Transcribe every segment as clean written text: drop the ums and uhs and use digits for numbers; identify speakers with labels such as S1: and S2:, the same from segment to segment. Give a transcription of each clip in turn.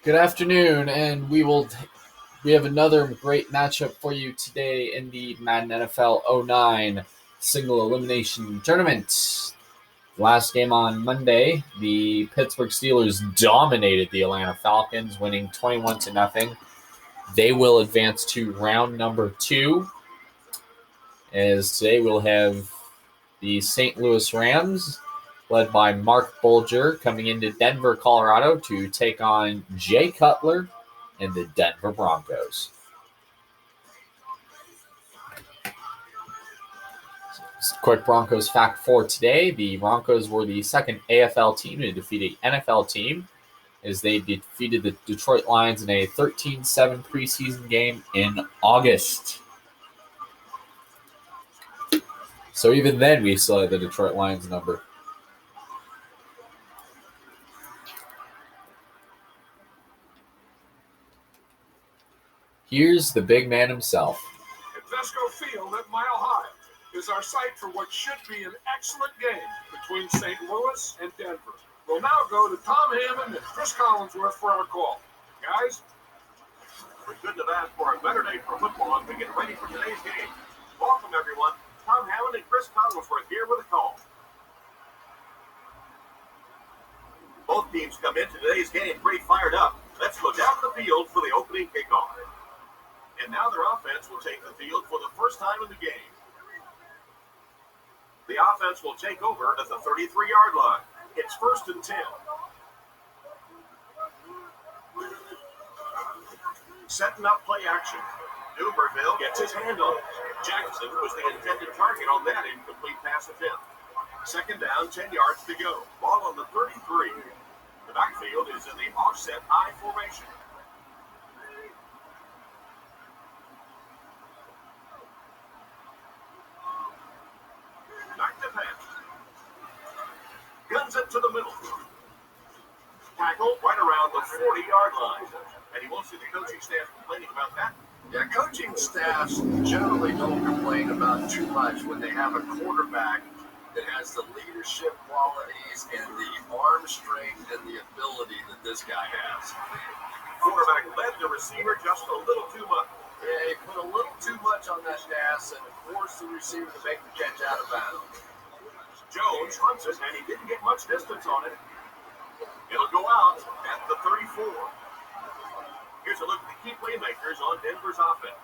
S1: Good afternoon, and we have another great matchup for you today in the Madden NFL '09 single elimination tournament. Last game on Monday, the Pittsburgh Steelers dominated the Atlanta Falcons, winning 21 to nothing. They will advance to round number 2, as today we'll have the St. Louis Rams, led by Mark Bulger, coming into Denver, Colorado to take on Jay Cutler and the Denver Broncos. Quick Broncos fact for today. The Broncos were the second AFL team to defeat an NFL team, as they defeated the Detroit Lions in a 13-7 preseason game in August. So even then, we still had the Detroit Lions number. Here's the big man himself.
S2: Invesco Field at Mile High is our site for what should be an excellent game between St. Louis and Denver. We'll now go to Tom Hammond and Chris Collinsworth for our call. Guys?
S3: We couldn't have asked for a better day for football as we get ready for today's game. Welcome, everyone. Tom Hammond and Chris Collinsworth here with a call. Both teams come into today's game pretty fired up. Let's go down the field for the opening kickoff. And now their offense will take the field for the first time in the game. The offense will take over at the 33-yard line. It's 1st and 10. Setting up play action. Duberville gets his hand on it. Jackson was the intended target on that incomplete pass attempt. 2nd down, 10 yards to go. Ball on the 33. The backfield is in the offset I formation. Back to pass. Guns it to the middle. Tackle right around the 40-yard line. And you won't see the coaching staff complaining about that.
S4: Yeah, coaching staffs generally don't complain about too much when they have a quarterback that has the leadership qualities and the arm strength and the ability that this guy has.
S3: Quarterback led the receiver just a little too much.
S4: Yeah, he put a little too much on that gas and forced the receiver to make the catch out of bounds.
S3: Jones hunts it, and he didn't get much distance on it. It'll go out at the 34. Here's a look at the key playmakers on Denver's offense.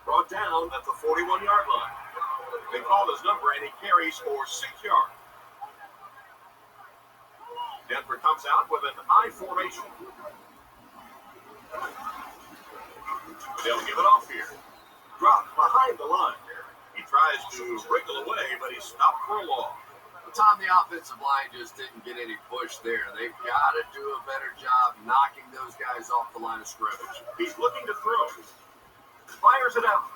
S3: Brought down at the 41-yard line. They call his number, and he carries for 6 yards. Denver comes out with an I formation. They'll give it off here. Drop behind the line. He tries to wriggle away, but he's stopped for a loss.
S4: Tom, the offensive line just didn't get any push there. They've got to do a better job knocking those guys off the line of scrimmage.
S3: He's looking to throw. Fires it out.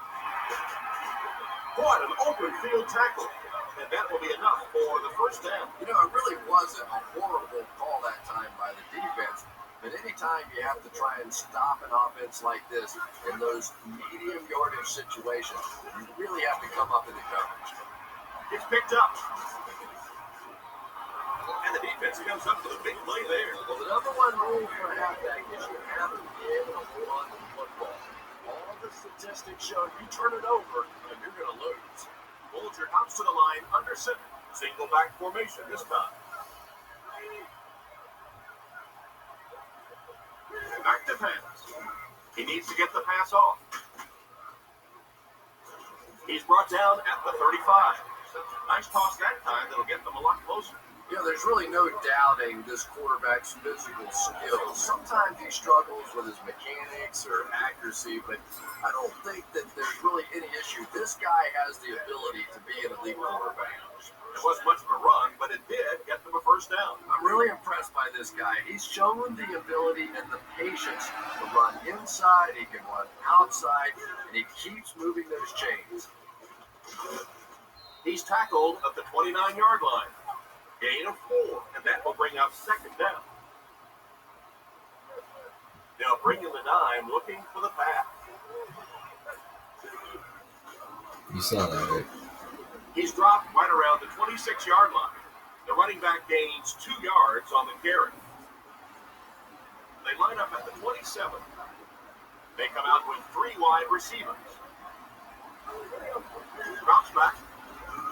S3: What an open field tackle. And that will be enough for the 1st down.
S4: You know, it really wasn't a horrible call that time by the defense. But anytime you have to try and stop an offense like this in those medium yardage situations, you really have to come up in the coverage.
S3: It's picked up. And the defense comes up with a big play there.
S4: Well, the number one rule for a halfback is you have to be able to hold on to the football. All the statistics show you turn it over and you're going to lose.
S3: Bulger comes to the line under center. Single back formation this time. Back to pass. He needs to get the pass off. He's brought down at the 35. Nice toss that time. That'll get them a lot closer.
S4: You know, there's really no doubting this quarterback's physical skills. Sometimes he struggles with his mechanics or accuracy, but I don't think that there's really any issue. This guy has the ability to be an elite quarterback.
S3: It wasn't much of a run, but it did get them a 1st down.
S4: I'm really impressed by this guy. He's shown the ability and the patience to run inside, he can run outside, and he keeps moving those chains.
S3: He's tackled at the 29-yard line. Gain of 4, and that will bring up 2nd down. They'll bring in the dime, looking for the pass.
S1: You saw that, right?
S3: He's dropped right around the 26-yard line. The running back gains 2 yards on the carry. They line up at the 27. They come out with 3 wide receivers. Drops back.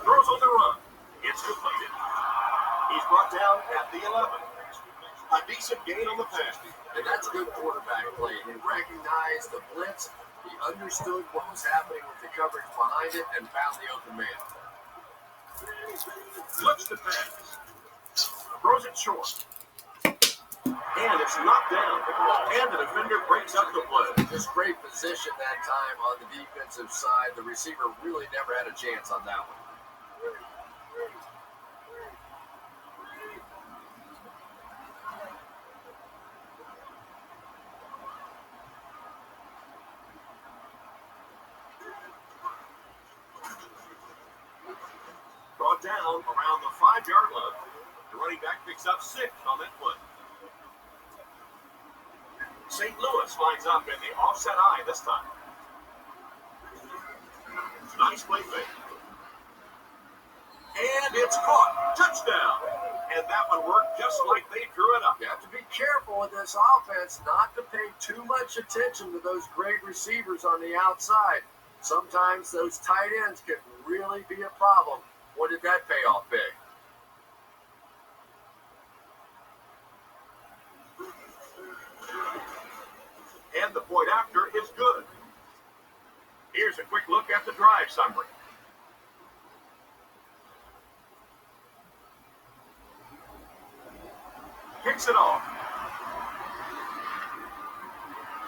S3: Throws on the run. It's completed. He's brought down at the 11. A decent gain on the pass.
S4: And that's good quarterback play. He recognized the blitz. He understood what was happening with the coverage behind it and found the open man.
S3: Flips the pass. Throws it short. And it's knocked down. And the defender breaks up the play.
S4: Just great position that time on the defensive side. The receiver really never had a chance on that one.
S3: Brought down around the 5-yard line. The running back picks up 6 on that play. St. Louis lines up in the offset eye this time. Nice play fake. And it's caught. Touchdown. And that one worked just like they drew it up.
S4: You have to be careful with this offense not to pay too much attention to those great receivers on the outside. Sometimes those tight ends can really be a problem. What did that pay off big?
S3: And the point after is good. Here's a quick look at the drive summary. Kicks it off.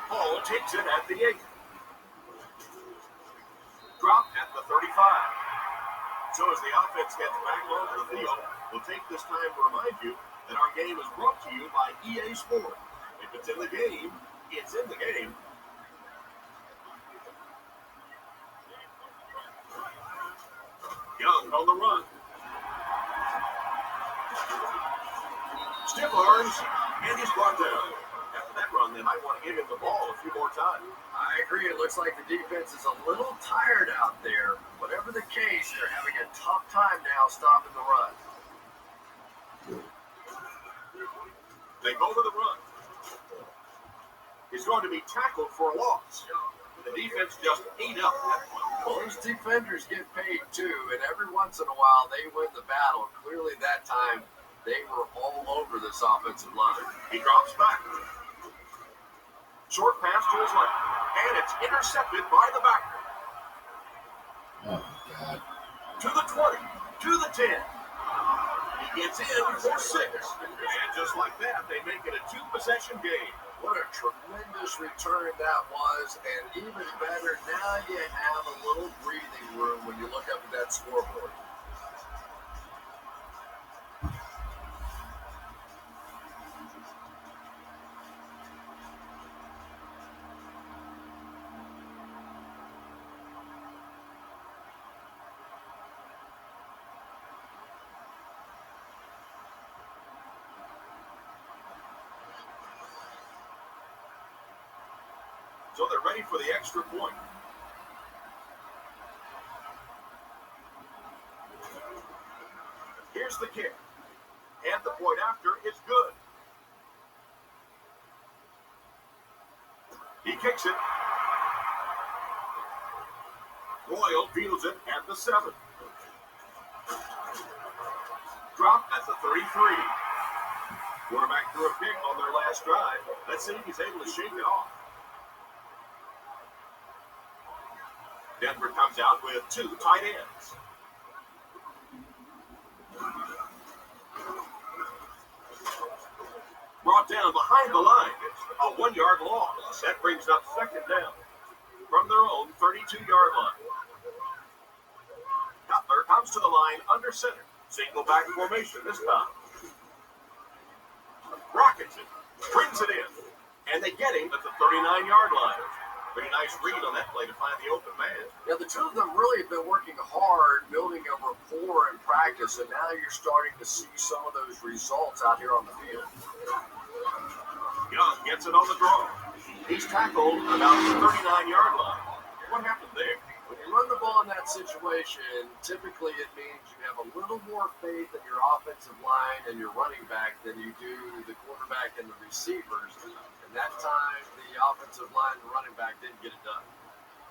S3: Hall takes it at the 8. Drop at the 35. So as the offense gets back onto the field, we'll take this time to remind you that our game is brought to you by EA Sports. If it's in the game, it's in the game. Young on the run. Stiff arms, and he's brought down. After that run, they might want to give him the ball a few more times.
S4: I agree. It looks like the defense is a little tired out there. Whatever the case, they're having a tough time now stopping the run.
S3: They go to the run. He's going to be tackled for a loss. The defense just ate up that one.
S4: Most defenders get paid too, and every once in a while they win the battle. Clearly that time they were all over this offensive line.
S3: He drops back. Short pass to his left, and it's intercepted by the backer.
S1: Oh, God.
S3: To the 20, to the 10. He gets in for 6. And just like that, they make it a 2-possession game.
S4: What a tremendous return that was, and even better, now you have a little breathing room when you look up at that scoreboard.
S3: So they're ready for the extra point. Here's the kick. And the point after is good. He kicks it. Royal fields it at the 7. Drop at the 33. Quarterback threw a pick on their last drive. Let's see if he's able to shake it off. Denver comes out with 2 tight ends. Brought down behind the line. A 1-yard loss. That brings up 2nd down from their own 32-yard line. Cutler comes to the line under center. Single back formation this time. Rockets it. Brings it in. And they get him at the 39-yard line. Pretty nice read on that play to find the open man.
S4: Yeah, the two of them really have been working hard, building a rapport in practice, and now you're starting to see some of those results out here on the field.
S3: Young gets it on the draw. He's tackled about the 39-yard line. What happened there?
S4: When you run the ball in that situation, typically it means you have a little more faith in your offensive line and your running back than you do the quarterback and the receivers. And that time, the offensive line and the running back didn't get it done.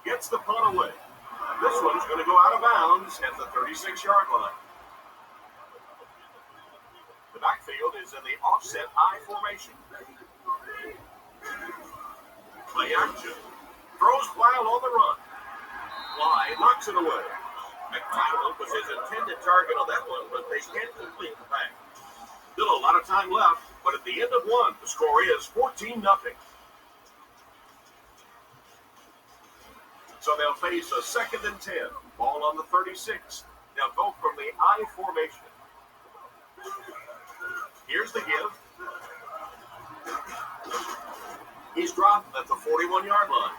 S3: Gets the punt away. This one's going to go out of bounds at the 36-yard line. The backfield is in the offset I formation. Play action. Throws Wild on the run. Fly knocks it away. McDonald was his intended target on that one, but they can't complete the pass. Still a lot of time left, but at the end of one, the score is 14-0. So they'll face a 2nd and 10. Ball on the 36. They'll go from the I formation. Here's the give. He's dropped at the 41-yard line.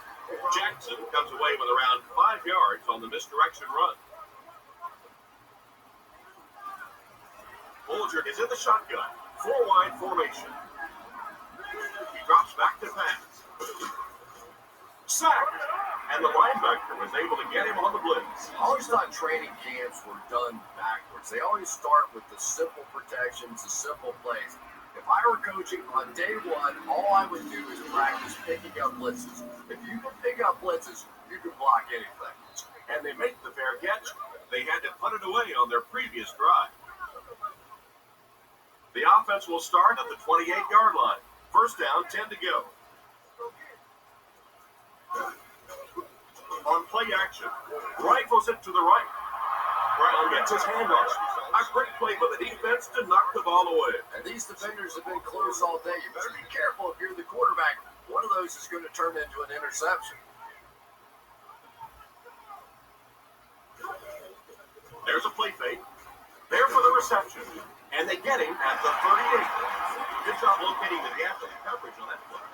S3: Jackson comes away with around 5 yards on the misdirection run. Bolger is in the shotgun. 4-wide formation. He drops back to pass. Sacked. And the linebacker was able to get him on the blitz.
S4: I always thought training camps were done backwards. They always start with the simple protections, the simple plays. If I were coaching on day one, all I would do is practice picking up blitzes. If you can pick up blitzes, you can block anything.
S3: And they make the fair catch. They had to put it away on their previous drive. The offense will start at the 28-yard line. First down, 10 to go. On play action, rifles it to the right. Brown gets his hand on it. A great play by the defense to knock the ball away.
S4: And these defenders have been close all day. You better be careful if you're the quarterback. One of those is going to turn into an interception.
S3: There's a play fake. There for the reception. And they get him at the 38. Good job locating the gap of coverage on that play.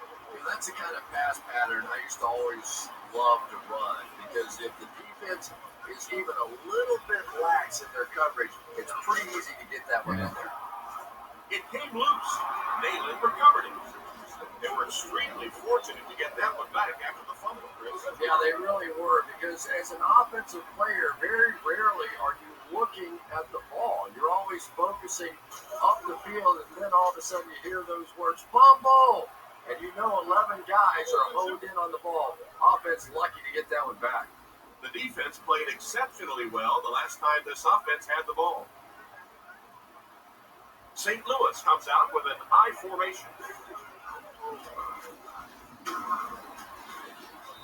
S4: That's the kind of pass pattern I used to always love to run, because if the defense is even a little bit lax in their coverage, it's pretty easy to get that one in there.
S3: It came loose. Neyland recovered it. They were extremely fortunate to get that one back after the fumble.
S4: Yeah, they really were, because as an offensive player, very rarely are you looking at the ball. You're always focusing up the field, and then all of a sudden you hear those words, fumble! And you know 11 guys are honed in on the ball. Offense lucky to get that one back.
S3: The defense played exceptionally well the last time this offense had the ball. St. Louis comes out with an I formation.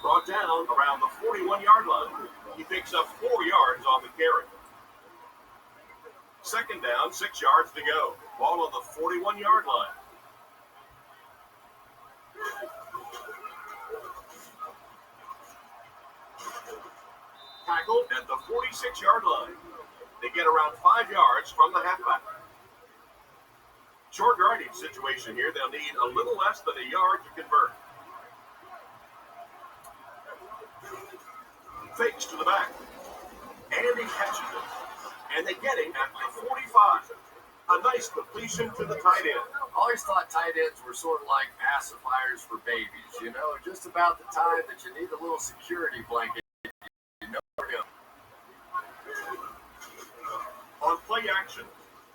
S3: Brought down around the 41-yard line. He picks up 4 yards on the carry. Second down, 6 yards to go. Ball on the 41-yard line. Tackled at the 46-yard line. They get around 5 yards from the halfback. Short yardage situation here. They'll need a little less than a yard to convert. Fakes to the back. And he catches it. And they get him at the 45. A nice completion to the tight end.
S4: I always thought tight ends were sort of like pacifiers for babies. You know, just about the time that you need a little security blanket. You know where to go.
S3: On play action,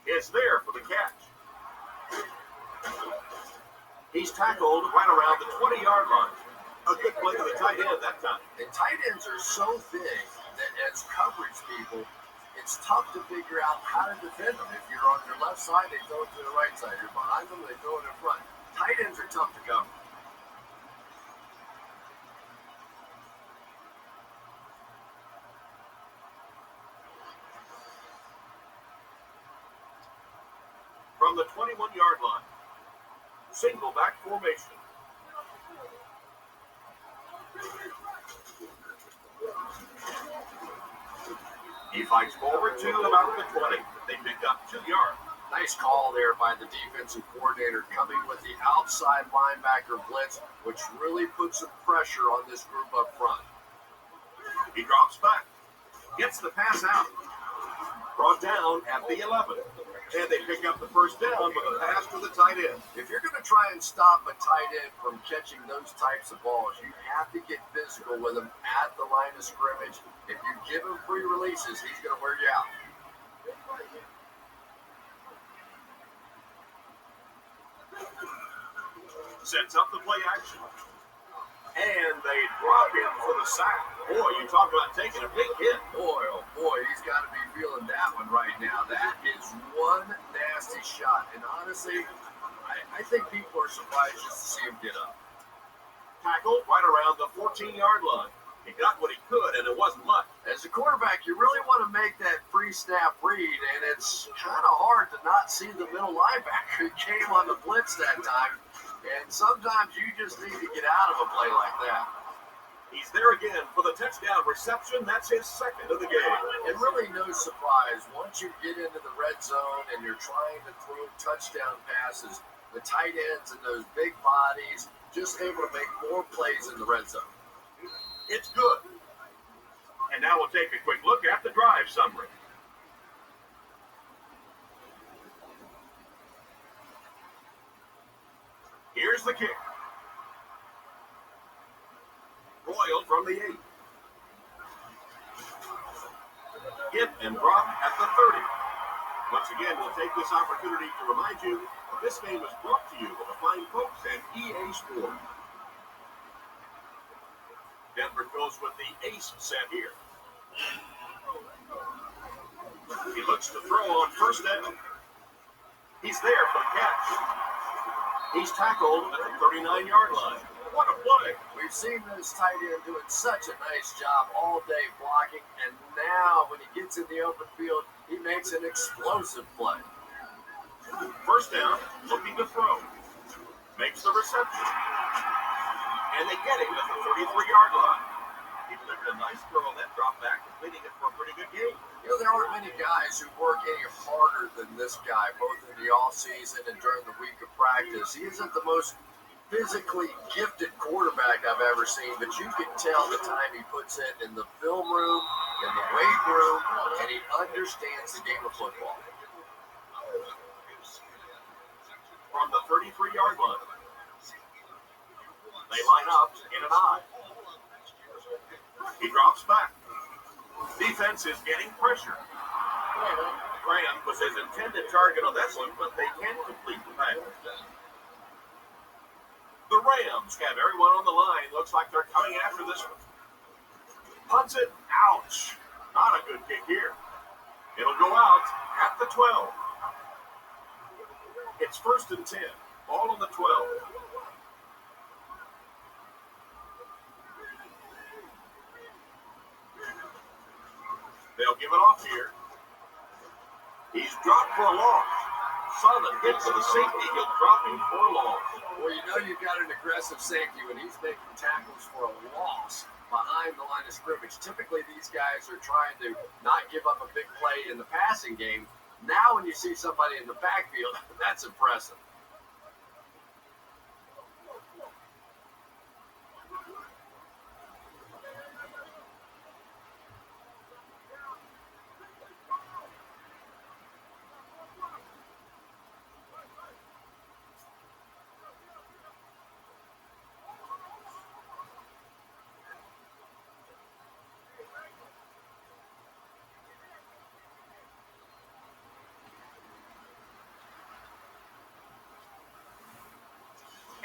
S3: it's there for the catch. He's tackled right around the 20-yard line. A good play to the tight end that time.
S4: And tight ends are so big that as coverage people, it's tough to figure out how to defend them. If you're on your left side, they throw it to the right side. You're behind them, they throw it in front. Tight ends are tough to cover.
S3: From the 21-yard line, single back formation. He fights forward to about the 20. They pick up 2 yards.
S4: Nice call there by the defensive coordinator, coming with the outside linebacker blitz, which really puts some pressure on this group up front.
S3: He drops back, gets the pass out, brought down at the 11. And they pick up the first down with a pass to the tight end.
S4: If you're going to try and stop a tight end from catching those types of balls, you have to get physical with them at the line of scrimmage If you give him free releases, he's going to wear you out.
S3: Sets up the play action. And they drop him for the sack. Boy, you talk about taking a big hit.
S4: Boy, oh boy, he's got to be feeling that one right now. That is one nasty shot. And honestly, I think people are surprised just to see him get up.
S3: Tackled right around the 14-yard line. He got what he could, and it wasn't much.
S4: As a quarterback, you really want to make that pre-snap read, and it's kind of hard to not see the middle linebacker. He came on the blitz that time, and sometimes you just need to get out of a play like that.
S3: He's there again for the touchdown reception. That's his second of the game.
S4: And really no surprise, once you get into the red zone and you're trying to throw touchdown passes, the tight ends and those big bodies just able to make more plays in the red zone.
S3: It's good. And now we'll take a quick look at the drive summary. Here's the kick. Royal from the 8. Hit and drop at the 30. Once again, we'll take this opportunity to remind you that this game was brought to you by the fine folks at EA Sports. Denver goes with the ace set here. He looks to throw on first down. He's there for the catch. He's tackled at the 39-yard line. What a play.
S4: We've seen this tight end doing such a nice job all day blocking, and now when he gets in the open field, he makes an explosive play.
S3: First down, looking to throw. Makes the reception. And they get him at the 33-yard line. He delivered a nice throw on that drop back, completing it for a pretty good game.
S4: You know, there aren't many guys who work any harder than this guy, both in the offseason and during the week of practice. He isn't the most physically gifted quarterback I've ever seen, but you can tell the time he puts in the film room, in the weight room, and he understands the game of football.
S3: From the 33-yard line, they line up in an eye. He drops back. Defense is getting pressure. Graham was his intended target on that one, but they can't complete the pass. The Rams have everyone on the line. Looks like they're coming after this one. Punts it. Ouch. Not a good kick here. It'll go out at the 12. It's 1st and 10. Ball on the 12. They'll give it off here. He's dropped for a loss. Solid hit for the safety. He'll drop him for a loss.
S4: Well, you know you've got an aggressive safety when he's making tackles for a loss behind the line of scrimmage. Typically, these guys are trying to not give up a big play in the passing game. Now, when you see somebody in the backfield, that's impressive.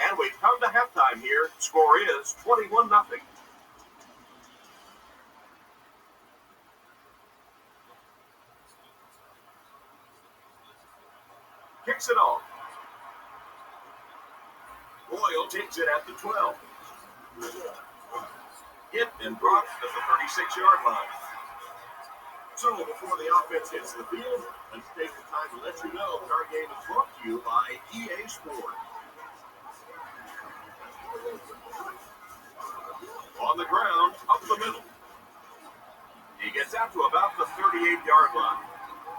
S3: And we've come to halftime here. Score is 21-0. Kicks it off. Royal takes it at the 12. Hit and dropped at the 36-yard line. So before the offense hits the field, let's take the time to let you know that our game is brought to you by EA Sports. On the ground, up the middle. He gets out to about the 38-yard line.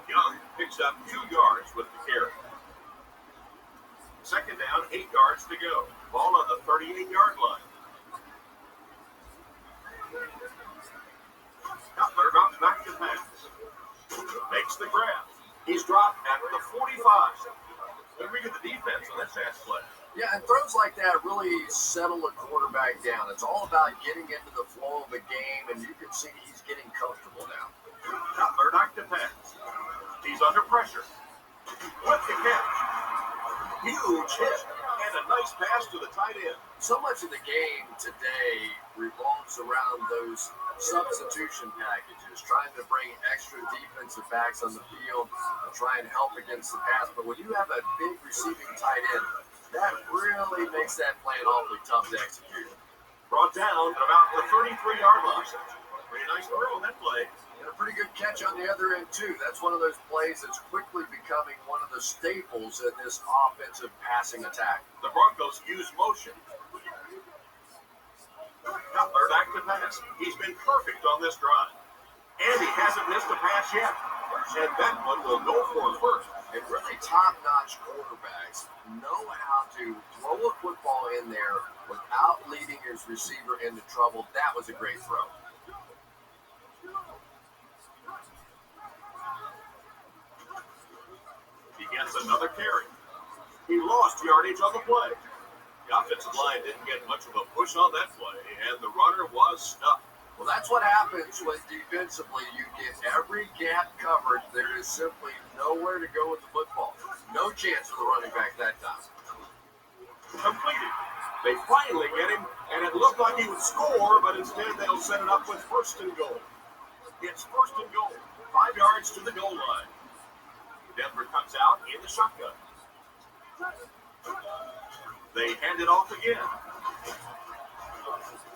S3: Young picks up 2 yards with the carry. Second down, 8 yards to go. Ball on the 38-yard line. Cutler drops back to pass. Makes the grab. He's dropped at the 45. Good read of the defense on that pass play.
S4: Yeah, and throws like that really settle a quarterback down. It's all about getting into the flow of a game, and you can see he's he's getting comfortable now.
S3: Cutler back to pass. He's under pressure. With the catch. Huge hit. And a nice pass to the tight end.
S4: So much of the game today revolves around those substitution packages, trying to bring extra defensive backs on the field and try and help against the pass. But when you have a big receiving tight end, that really makes that plan awfully tough to execute.
S3: Brought down at about the 33-yard line. Pretty nice throw on that play.
S4: And a pretty good catch on the other end, too. That's one of those plays that's quickly becoming one of the staples in this offensive passing attack.
S3: The Broncos use motion. Cutler back to pass. He's been perfect on this drive. And he hasn't missed a pass yet. And that one will go for first.
S4: And really top-notch quarterbacks know how to throw a football in there without leading his receiver into trouble. That was a great throw.
S3: He gets another carry. He lost yardage on the play. The offensive line didn't get much of a push on that play, and the runner was stuck.
S4: Well, that's what happens when defensively you get every gap covered. There is simply nowhere to go with the football. No chance for the running back that time.
S3: Completed. They finally get him, and it looked like he would score, but instead they'll set it up with first and goal. It's first and goal. 5 yards to the goal line. Denver comes out in the shotgun. They hand it off again.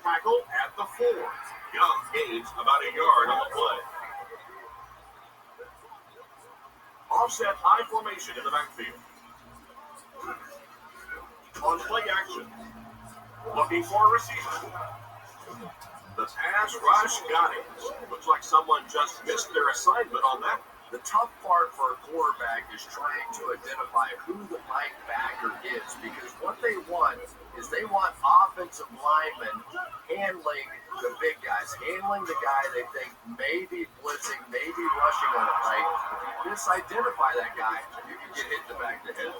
S3: Tackle at the 4. Young gains about a yard on the play. Offset high formation in the backfield. On play action. Looking for a receiver. The pass rush got it. Looks like someone just missed their assignment on that.
S4: The tough part for a quarterback is trying to identify who the right backer is, because what they want is they want offensive linemen handling the big guys, handling the guy they think may be blitzing, may be rushing on a play. If you misidentify that guy, you can get hit in the back of the head.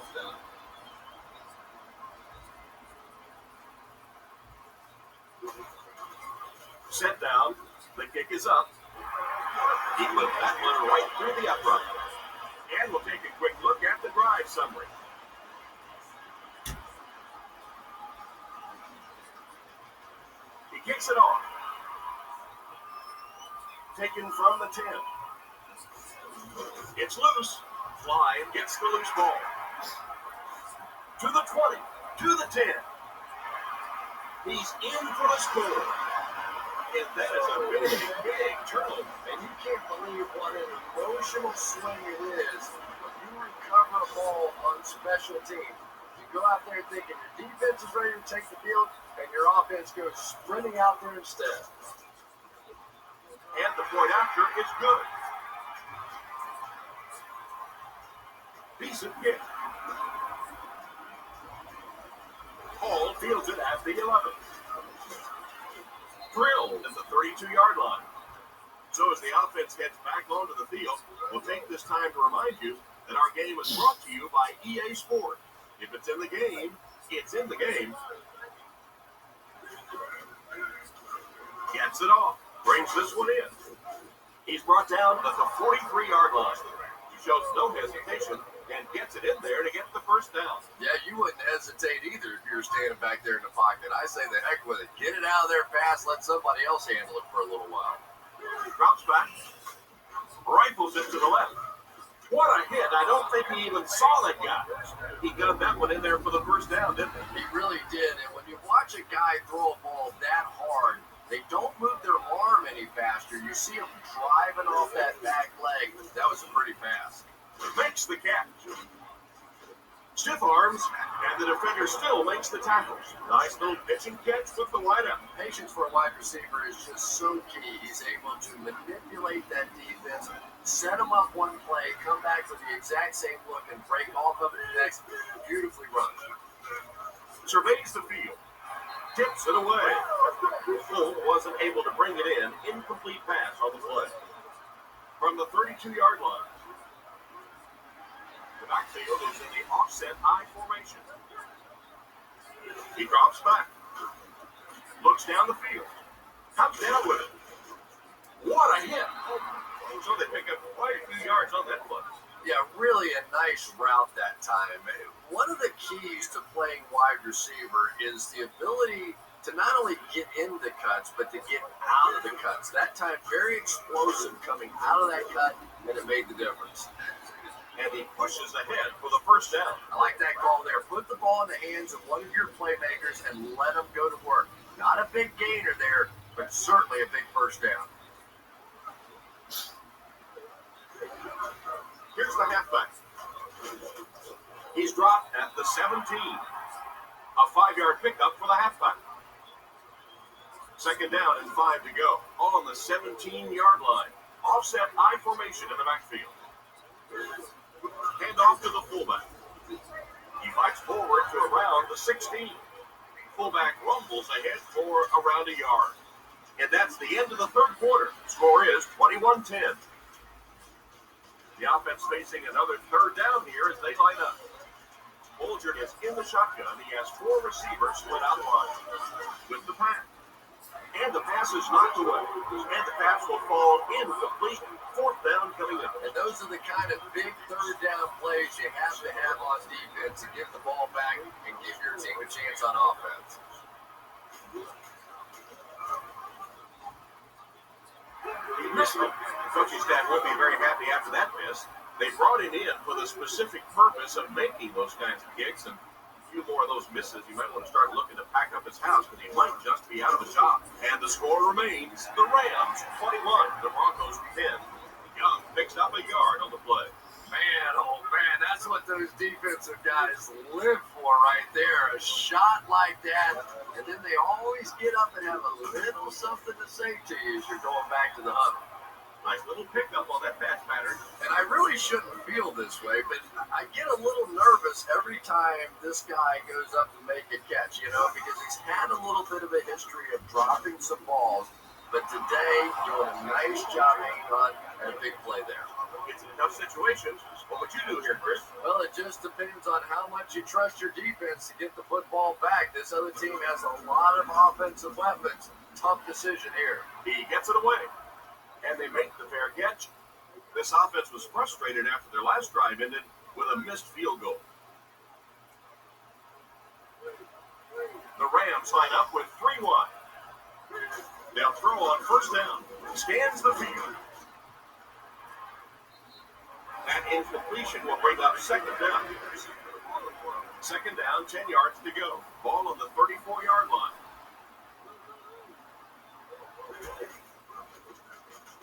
S3: Set down. The kick is up. He put that one right through the upright. And we'll take a quick look at the drive summary. He kicks it off. Taken from the 10. It's loose. Fly gets the loose ball. To the 20. To the 10. He's in for the score. And that is a big, big turnover.
S4: And you can't believe what an emotional swing it is when you recover a ball on special teams. You go out there thinking your defense is ready to take the field, and your offense goes sprinting out there instead.
S3: And the point after is good. Decent kick. Hall fields it at the 11. Drilled at the 32-yard line. So as the offense heads back onto the field, we'll take this time to remind you that our game is brought to you by EA Sport. If it's in the game, it's in the game. Gets it off. Brings this one in. He's brought down at the 43-yard line. He shows no hesitation and gets it in there to get the first down.
S4: Yeah, you wouldn't hesitate either if you were standing back there in the pocket. I say the heck with it. Get it out of there fast. Let somebody else handle it for a little while.
S3: Drops back. Rifles it to the left. What a hit. I don't think he even saw that guy. He got that one in there for the first down, didn't he?
S4: He really did. And when you watch a guy throw a ball that hard, they don't move their arm any faster. You see him driving off that back leg. That was a pretty pass.
S3: Makes the catch. Stiff arms, and the defender still makes the tackles. Nice little pitching catch with the wideout.
S4: Patience for a wide receiver is just so key. He's able to manipulate that defense, set him up one play, come back with the exact same look, and break off of it the next. Beautifully run.
S3: Surveys the field. Tips it away. Full wasn't able to bring it in. Incomplete pass on the play. From the 32-yard line. The backfield is in the offset high formation. He drops back. Looks down the field. Comes down with it. What a hit! So they pick up quite a few yards on that one.
S4: Yeah, really a nice route that time. One of the keys to playing wide receiver is the ability to not only get into cuts, but to get out of the cuts. That time, very explosive coming out of that cut, and it made the difference.
S3: And he pushes ahead for the first down.
S4: I like that call there. Put the ball in the hands of one of your playmakers and let them go to work. Not a big gainer there, but certainly a big first down.
S3: Here's the halfback. He's dropped at the 17. A 5-yard pickup for the halfback. Second down and 5 to go. All on the 17-yard line. Offset I formation in the backfield. Hand off to the fullback. He fights forward to around the 16. Fullback rumbles ahead for around a yard. And that's the end of the third quarter. Score is 21-10. The offense facing another third down here as they line up. Bolger is in the shotgun. He has 4 receivers split out wide with the pass. And the pass is knocked away. And the pass will fall incomplete. Fourth down coming up.
S4: And those are the kind of big third down plays you have to have on defense to get the ball back and give your team a chance on offense.
S3: He missed it. Coaching staff would be very happy after that miss. They brought him in for the specific purpose of making those kinds of kicks, and a few more of those misses, you might want to start looking to pack up his house because he might just be out of a job. And the score remains the Rams 21, the Broncos 10. Young picks up a yard on the play.
S4: Man, oh man, that's what those defensive guys live for right there. A shot like that, and then they always get up and have a little something to say to you as you're going back to the huddle.
S3: Nice little pickup on that pass pattern.
S4: And I really shouldn't feel this way, but I get a little nervous every time this guy goes up to make a catch, because he's had a little bit of a history of dropping some balls. But today, doing a nice job hanging on and a big play there.
S3: It's in tough situations. What would you do here, Chris?
S4: Well, it just depends on how much you trust your defense to get the football back. This other team has a lot of offensive weapons. Tough decision here.
S3: He gets it away. And they make the fair catch. This offense was frustrated after their last drive ended with a missed field goal. The Rams line up with 3 wide. They'll throw on first down. Scans the field. That incompletion will bring up second down. Second down, 10 yards to go. Ball on the 34-yard line.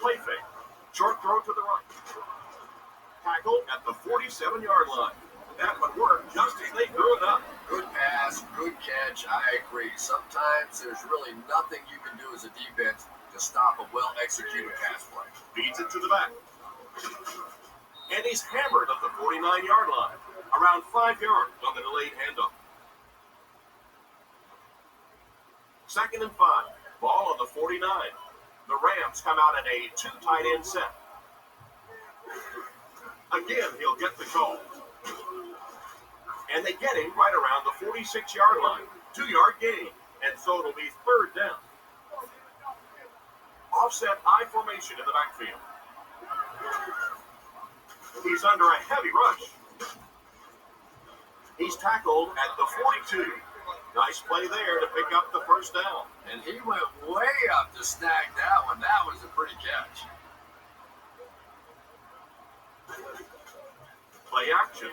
S3: Play fake. Short throw to the right. Tackle at the 47-yard line. That would work just as they drew it up.
S4: Good pass, good catch. I agree. Sometimes there's really nothing you can do as a defense to stop a well-executed pass play.
S3: Feeds it to the back. And he's hammered at the 49-yard line. Around 5 yards on the delayed handoff. Second and 5. Ball on the 49. The Rams come out in a 2 tight end set. Again, he'll get the call. And they get him right around the 46-yard line. 2-yard gain. And so it'll be third down. Offset I formation in the backfield. He's under a heavy rush. He's tackled at the 42. Nice play there to pick up the first down.
S4: And he went way up to snag that one. That was a pretty catch.
S3: Play action.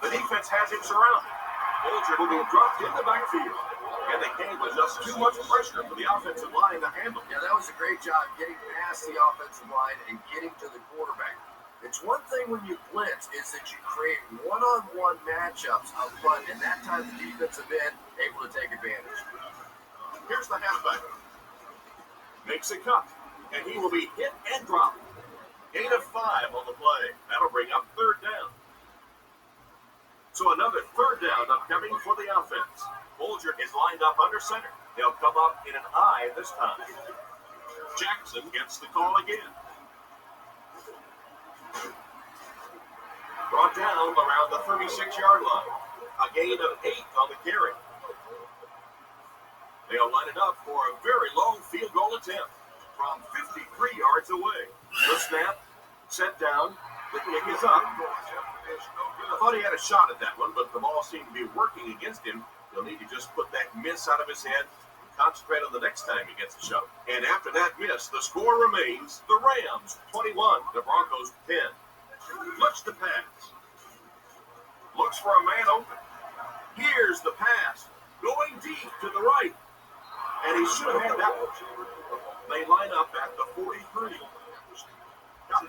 S3: The defense has him surrounded. Bolger will be dropped in the backfield. And they came with just too much pressure for the offensive line to handle.
S4: Yeah, that was a great job getting past the offensive line and getting to the quarterback. It's one thing when you blitz is that you create one-on-one matchups up front, and that time the defensive end able to take advantage.
S3: Here's the halfback. Makes a cut, and he will be hit and dropped. Gain of 5 on the play. That'll bring up third down. So another third down upcoming for the offense. Bolger is lined up under center. They'll come up in an I this time. Jackson gets the call again. Brought down around the 36-yard line. A gain of 8 on the carry. They'll line it up for a very long field goal attempt. from 53 yards away. The snap, set down, the kick is up. I thought he had a shot at that one, but the ball seemed to be working against him. He'll need to just put that miss out of his head and concentrate on the next time he gets a shot. And after that miss, the score remains the Rams 21, the Broncos 10. Looks to pass. Looks for a man open. Here's the pass. Going deep to the right. And he should have had that one. They line up at the 43.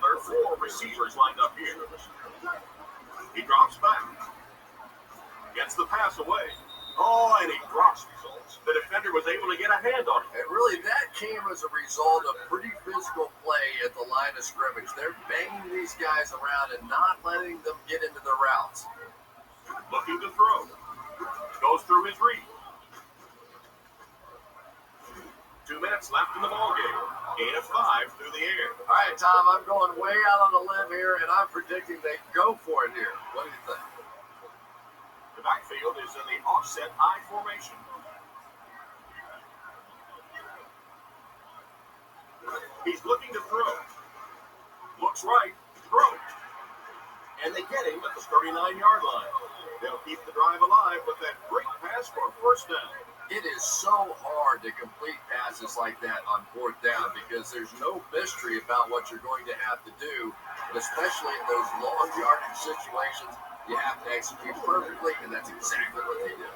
S3: There are 4 receivers lined up here. He drops back. Gets the pass away. Oh, and he drops results. The defender was able to get a hand on him.
S4: And really, that came as a result of pretty physical play at the line of scrimmage. They're banging these guys around and not letting them get into their routes.
S3: Looking to throw. Goes through his read. 2 minutes left in the ballgame. Gain of 5 through the air.
S4: All right, Tom, I'm going way out on a limb here, and I'm predicting they go for it here. What do you think?
S3: The backfield is in the offset I formation. He's looking to throw. Looks right. Throw. And they get him at the 39-yard line. They'll keep the drive alive with that great pass for a first down.
S4: It is so hard to complete passes like that on 4th down because there's no mystery about what you're going to have to do, but especially in those long yardage situations, you have to execute perfectly, and that's exactly what they did.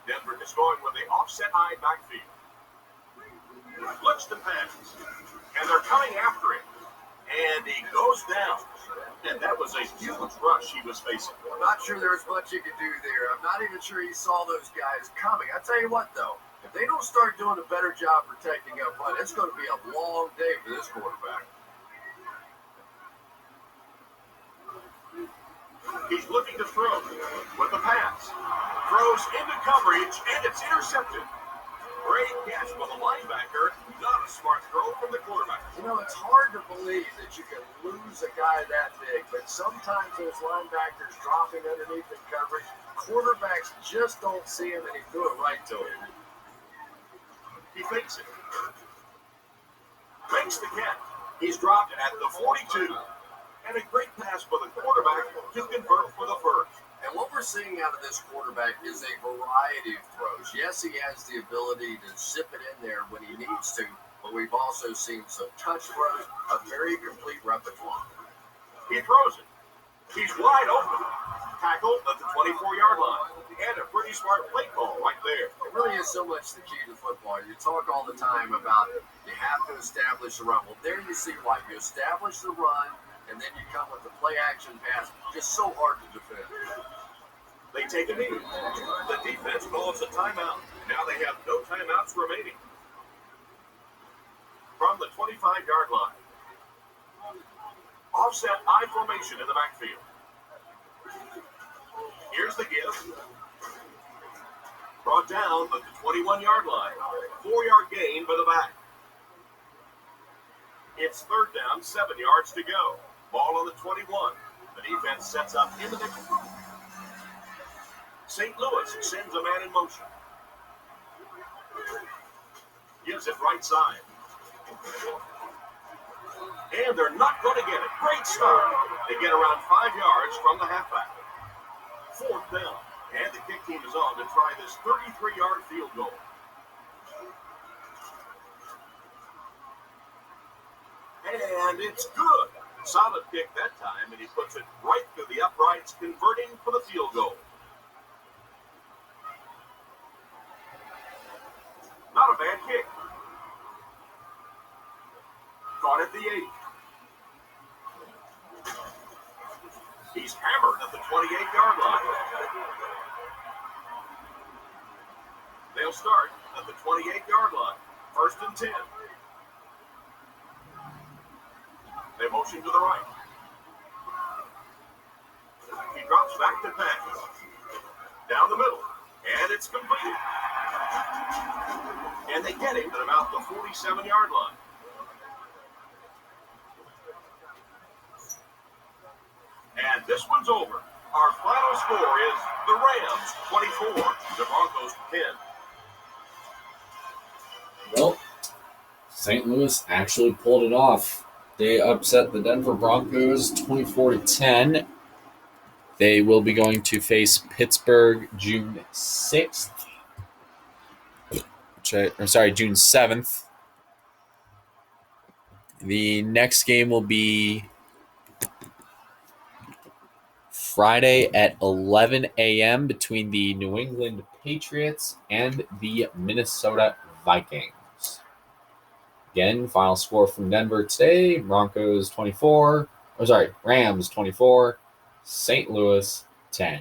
S3: Denver is going with the offset I backfield. Looks to pass, and they're coming after him, and he goes down. And that was a huge rush he was facing.
S4: I'm not sure there was much he could do there. I'm not even sure he saw those guys coming. I tell you what, though, if they don't start doing a better job protecting up front, it's going to be a long day for this quarterback.
S3: He's looking to throw with the pass. Throws into coverage, and it's intercepted. Great catch by the linebacker. Not a smart throw from the quarterback.
S4: You know, it's hard to believe that you can lose a guy that big, but sometimes those linebackers dropping underneath in coverage, quarterbacks just don't see him, and he threw it right to him.
S3: He fakes it. Fakes the catch. He's dropped at the 42. And a great pass by the quarterback to convert for the first.
S4: And what we're seeing out of this quarterback is a variety of throws. Yes, he has the ability to zip it in there when he needs to, but we've also seen some touch throws, a very complete repertoire.
S3: He throws it. He's wide open. Tackle at the 24-yard line. And a pretty smart play call right there.
S4: It really is so much the key to football. You talk all the time about you have to establish the run. Well, there you see why. You establish the run, and then you come with the play-action pass. Just so hard to defend.
S3: They take a knee. The defense calls a timeout. Now they have no timeouts remaining. From the 25-yard line. Offset I formation in the backfield. Here's the give. Brought down at the 21-yard line. 4-yard gain by the back. It's 3rd down, 7 yards to go. Ball on the 21. The defense sets up in the nickel. St. Louis sends a man in motion. Gives it right side. And they're not going to get it. Great start. They get around 5 yards from the halfback. 4th down. And the kick team is on to try this 33-yard field goal. And it's good. Solid kick that time, and he puts it right through the uprights, converting for the field goal. Not a bad kick. Caught at the 8. He's hammered at the 28-yard line. They'll start at the 28-yard line. 1st and 10. They motion to the right. He drops back to pass. Down the middle. And it's complete. And they get him at about the 47-yard line. And this one's over. Our final score is the Rams 24, the Broncos 10.
S1: Well, St. Louis actually pulled it off. They upset the Denver Broncos 24-10. They will be going to face Pittsburgh June 6th. June 7th. The next game will be Friday at 11 a.m. between the New England Patriots and the Minnesota Vikings. Again, final score from Denver today, Rams 24, St. Louis 10.